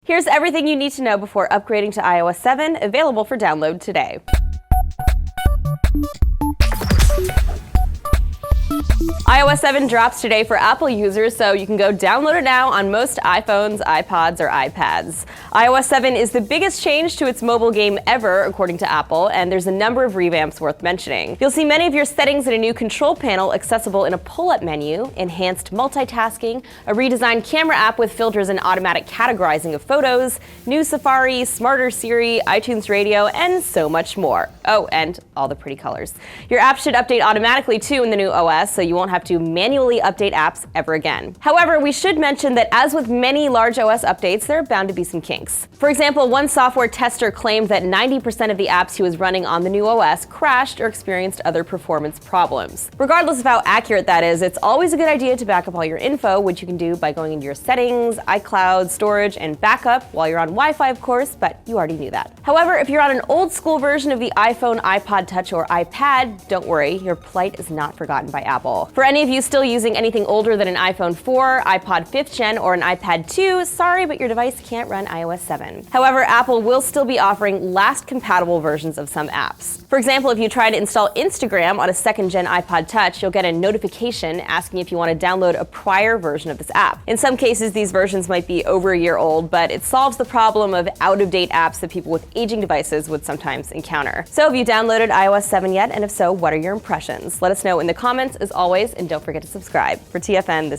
Here's everything you need to know before upgrading to iOS 7, available for download today. iOS 7 drops today for Apple users, so you can go download it now on most iPhones, iPods, or iPads. iOS 7 is the biggest change to its mobile game ever, according to Apple, and there's a number of revamps worth mentioning. You'll see many of your settings in a new control panel accessible in a pull-up menu, enhanced multitasking, a redesigned camera app with filters and automatic categorizing of photos, new Safari, smarter Siri, iTunes Radio, and so much more. Oh, and all the pretty colors. Your app should update automatically too in the new OS, so you won't have to manually update apps ever again. However, we should mention that as with many large OS updates, there are bound to be some kinks. For example, one software tester claimed that 90% of the apps he was running on the new OS crashed or experienced other performance problems. Regardless of how accurate that is, it's always a good idea to back up all your info, which you can do by going into your settings, iCloud, storage, and backup while you're on Wi-Fi, of course, but you already knew that. However, if you're on an old school version of the iPhone, iPod Touch, or iPad, don't worry, your plight is not forgotten by Apple. For any of you still using anything older than an iPhone 4, iPod 5th Gen, or an iPad 2, sorry, but your device can't run iOS 7. However, Apple will still be offering last compatible versions of some apps. For example, if you try to install Instagram on a 2nd Gen iPod Touch, you'll get a notification asking if you want to download a prior version of this app. In some cases, these versions might be over a year old, but it solves the problem of out-of-date apps that people with aging devices would sometimes encounter. So have you downloaded iOS 7 yet? And if so, what are your impressions? Let us know in the comments, as always, and don't forget to subscribe. For TFN, this